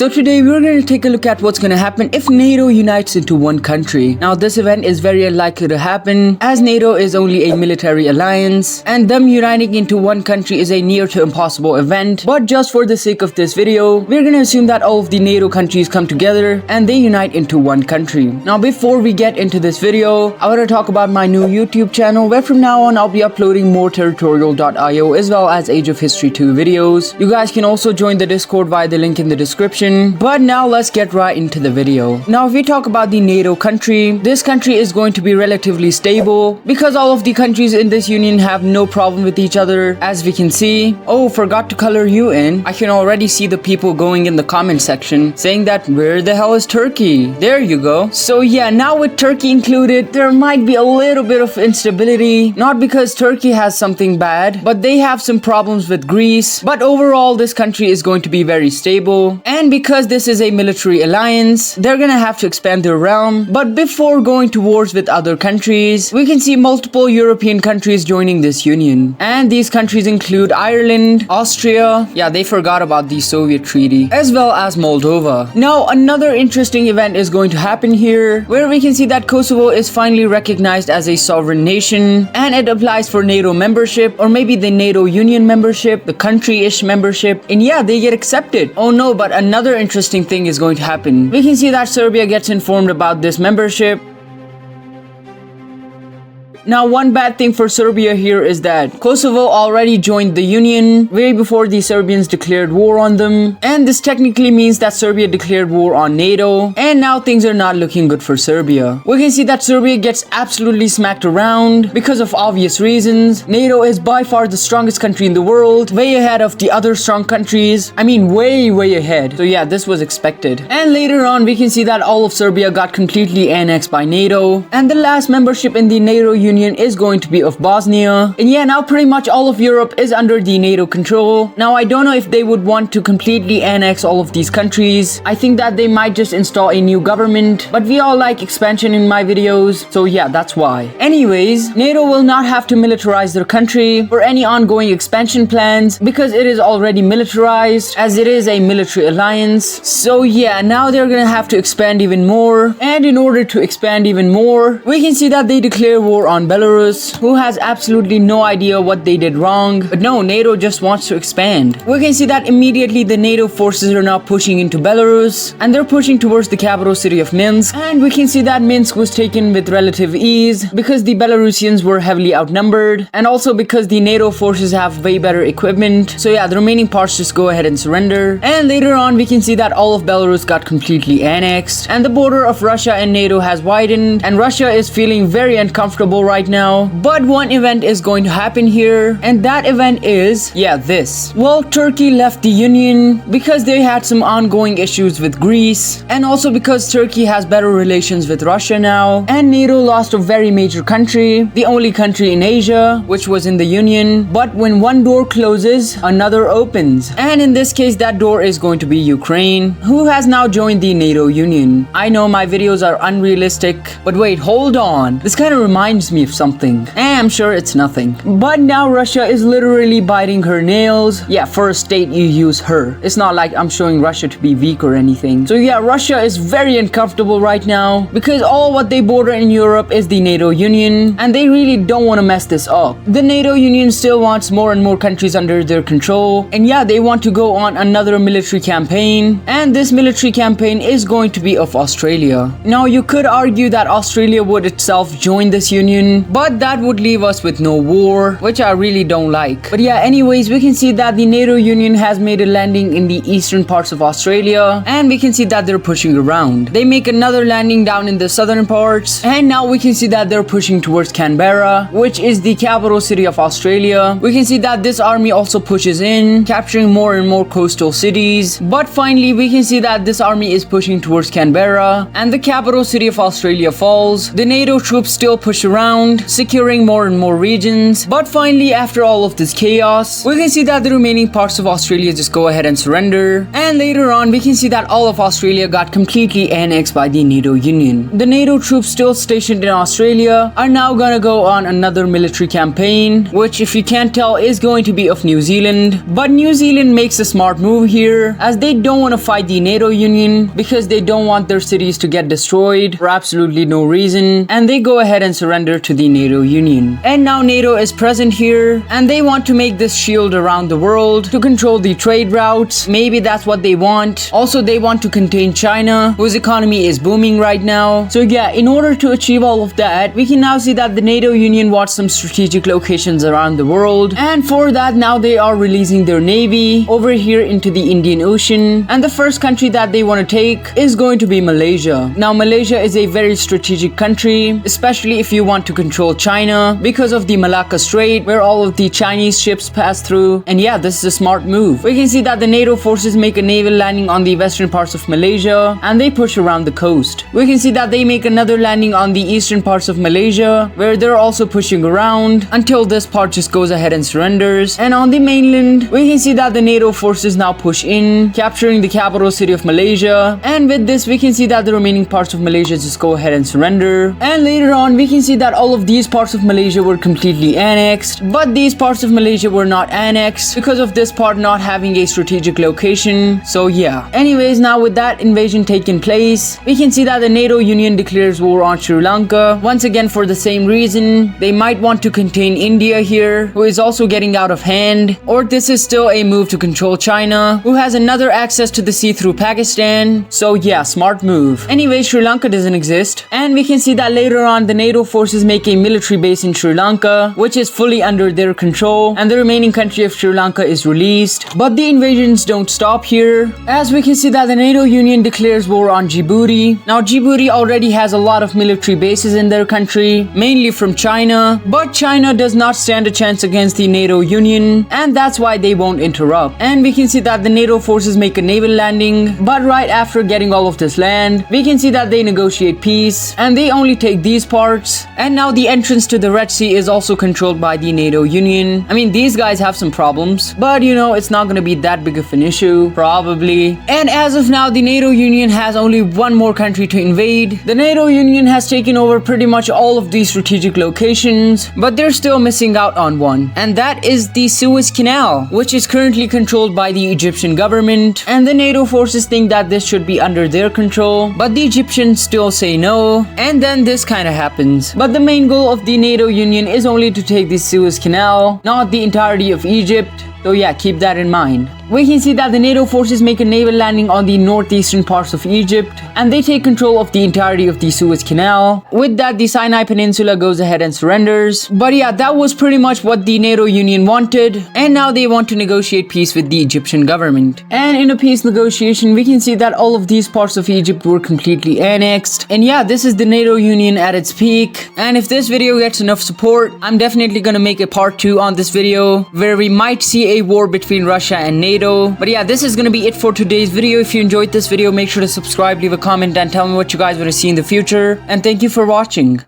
So today we're going to take a look at what's going to happen if NATO unites into one country. Now this event is very unlikely to happen as NATO is only a military alliance and them uniting into one country is a near to impossible event. But just for the sake of this video, we're going to assume that all of the NATO countries come together and they unite into one country. Now before we get into this video, I want to talk about my new YouTube channel where from now on I'll be uploading more territorial.io as well as Age of History 2 videos. You guys can also join the Discord via the link in the description. But now let's get right into the video. Now if we talk about the NATO country, this country is going to be relatively stable because all of the countries in this union have no problem with each other, as we can see. Oh, forgot to color you in. I can already see the people going in the comment section saying that where the hell is Turkey? There you go. So yeah, now with Turkey included, there might be a little bit of instability, not because Turkey has something bad, but they have some problems with Greece. But overall this country is going to be very stable, and because this is a military alliance, they're gonna have to expand their realm. But before going to wars with other countries, we can see multiple European countries joining this union. And these countries include Ireland, Austria, yeah, they forgot about the Soviet treaty, as well as Moldova. Now, another interesting event is going to happen here, where we can see that Kosovo is finally recognized as a sovereign nation, and it applies for NATO membership, or maybe the NATO Union membership, the country-ish membership, and yeah, they get accepted. Oh no, but another interesting thing is going to happen. We can see that Serbia gets informed about this membership. Now, one bad thing for Serbia here is that Kosovo already joined the Union way before the Serbians declared war on them. And this technically means that Serbia declared war on NATO. And now things are not looking good for Serbia. We can see that Serbia gets absolutely smacked around because of obvious reasons. NATO is by far the strongest country in the world, way ahead of the other strong countries. I mean, way ahead. So yeah, this was expected. And later on, we can see that all of Serbia got completely annexed by NATO. And the last membership in the NATO Union is going to be of Bosnia. And yeah, now pretty much all of Europe is under the NATO control. Now I don't know if they would want to completely annex all of these countries. I think that they might just install a new government, but we all like expansion in my videos, so yeah, that's why. Anyways, NATO will not have to militarize their country for any ongoing expansion plans because it is already militarized, as it is a military alliance. So yeah, now they're gonna have to expand even more, and in order to expand even more, we can see that they declare war on Belarus, who has absolutely no idea what they did wrong. But no, NATO just wants to expand. We can see that immediately the NATO forces are now pushing into Belarus, and they're pushing towards the capital city of Minsk. And we can see that Minsk was taken with relative ease because the Belarusians were heavily outnumbered, and also because the NATO forces have way better equipment. So yeah, the remaining parts just go ahead and surrender. And later on, we can see that all of Belarus got completely annexed, and the border of Russia and NATO has widened, and Russia is feeling very uncomfortable right now. But one event is going to happen here, and that event is, yeah, this. Well, Turkey left the Union because they had some ongoing issues with Greece, and also because Turkey has better relations with Russia now, and NATO lost a very major country, the only country in Asia, which was in the Union. But when one door closes, another opens, and in this case, that door is going to be Ukraine, who has now joined the NATO Union. I know my videos are unrealistic, but wait, hold on. This kind of reminds me of something. I'm sure it's nothing. But now Russia is literally biting her nails. Yeah, for a state you use her. It's not like I'm showing Russia to be weak or anything. So yeah, Russia is very uncomfortable right now because all what they border in Europe is the NATO Union, and they really don't want to mess this up. The NATO Union still wants more and more countries under their control, and yeah, they want to go on another military campaign, and this military campaign is going to be of Australia. Now you could argue that Australia would itself join this union, but that would leave us with no war, which I really don't like. But yeah, anyways, we can see that the NATO Union has made a landing in the eastern parts of Australia, and we can see that they're pushing around. They make another landing down in the southern parts, and now we can see that they're pushing towards Canberra, which is the capital city of Australia. We can see that this army also pushes in, capturing more and more coastal cities. But finally, we can see that this army is pushing towards Canberra, and the capital city of Australia falls. The NATO troops still push around, around, securing more and more regions. But finally, after all of this chaos, we can see that the remaining parts of Australia just go ahead and surrender. And later on, we can see that all of Australia got completely annexed by the NATO Union. The NATO troops still stationed in Australia are now gonna go on another military campaign, which, if you can't tell, is going to be of New Zealand. But New Zealand makes a smart move here, as they don't want to fight the NATO Union because they don't want their cities to get destroyed for absolutely no reason, and they go ahead and surrender to the NATO Union. And now NATO is present here, and they want to make this shield around the world to control the trade routes. Maybe that's what they want. Also, they want to contain China, whose economy is booming right now. So yeah, in order to achieve all of that, we can now see that the NATO Union wants some strategic locations around the world, and for that now they are releasing their navy over here into the Indian Ocean. And the first country that they want to take is going to be Malaysia. Now Malaysia is a very strategic country, especially if you want to control China, because of the Malacca Strait where all of the Chinese ships pass through. And yeah, this is a smart move. We can see that the NATO forces make a naval landing on the western parts of Malaysia, and they push around the coast. We can see that they make another landing on the eastern parts of Malaysia, where they're also pushing around until this part just goes ahead and surrenders. And on the mainland, we can see that the NATO forces now push in, capturing the capital city of Malaysia. And with this, we can see that the remaining parts of Malaysia just go ahead and surrender. And later on, we can see that all of these parts of Malaysia were completely annexed, but these parts of Malaysia were not annexed because of this part not having a strategic location. So yeah. Anyways, now with that invasion taking place, we can see that the NATO Union declares war on Sri Lanka, once again for the same reason. They might want to contain India here, who is also getting out of hand, or this is still a move to control China, who has another access to the sea through Pakistan. So yeah, smart move. Anyway, Sri Lanka doesn't exist, and we can see that later on the NATO forces make a military base in Sri Lanka, which is fully under their control, and the remaining country of Sri Lanka is released. But the invasions don't stop here, as we can see that the NATO Union declares war on Djibouti. Now Djibouti already has a lot of military bases in their country, mainly from China, but China does not stand a chance against the NATO Union, and that's why they won't interrupt. And we can see that the NATO forces make a naval landing, but right after getting all of this land, we can see that they negotiate peace, and they only take these parts. And now the entrance to the Red Sea is also controlled by the NATO Union. I mean, these guys have some problems, but you know, it's not gonna be that big of an issue, probably. And as of now, the NATO Union has only one more country to invade. The NATO Union has taken over pretty much all of these strategic locations, but they're still missing out on one, and that is the Suez Canal, which is currently controlled by the Egyptian government. And the NATO forces think that this should be under their control, but the Egyptians still say no, and then this kind of happens. But the main goal of the NATO Union is only to take the Suez Canal, not the entirety of Egypt. So yeah, keep that in mind. We can see that the NATO forces make a naval landing on the northeastern parts of Egypt, and they take control of the entirety of the Suez Canal. With that, the Sinai Peninsula goes ahead and surrenders. But yeah, that was pretty much what the NATO Union wanted, and now they want to negotiate peace with the Egyptian government. And in a peace negotiation, we can see that all of these parts of Egypt were completely annexed. And yeah, this is the NATO Union at its peak. And if this video gets enough support, I'm definitely gonna make a part 2 on this video, where we might see a war between Russia and NATO. But yeah, this is gonna be it for today's video. If you enjoyed this video, make sure to subscribe, leave a comment, and tell me what you guys want to see in the future. And thank you for watching.